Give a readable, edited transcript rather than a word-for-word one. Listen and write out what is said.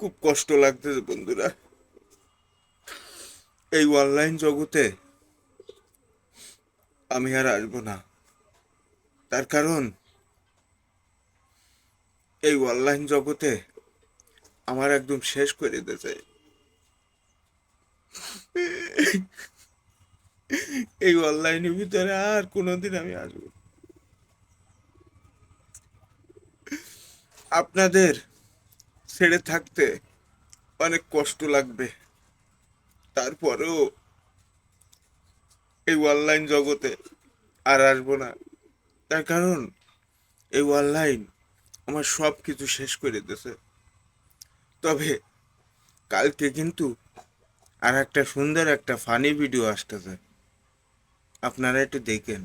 খুব কষ্ট লাগতেছে বন্ধুরা। এই অনলাইন জগতে আমি আর আসবো না। তার কারণ এই অনলাইন জগতে আমার একদম শেষ করে দিয়েছে। এই অনলাইনের ভিতরে আর কোনোদিন আমি আসবো না। আপনাদের ছেড়ে থাকতে অনেক কষ্ট লাগবে, তারপরেও এই অনলাইন জগতে আর আসবো না। তার কারণ এই অনলাইন আমার সব কিছু শেষ করে দিয়েছে। তবে কালকে কিন্তু আর একটা সুন্দর একটা ফানি ভিডিও আসতেছে, আপনারা একটু দেখেন।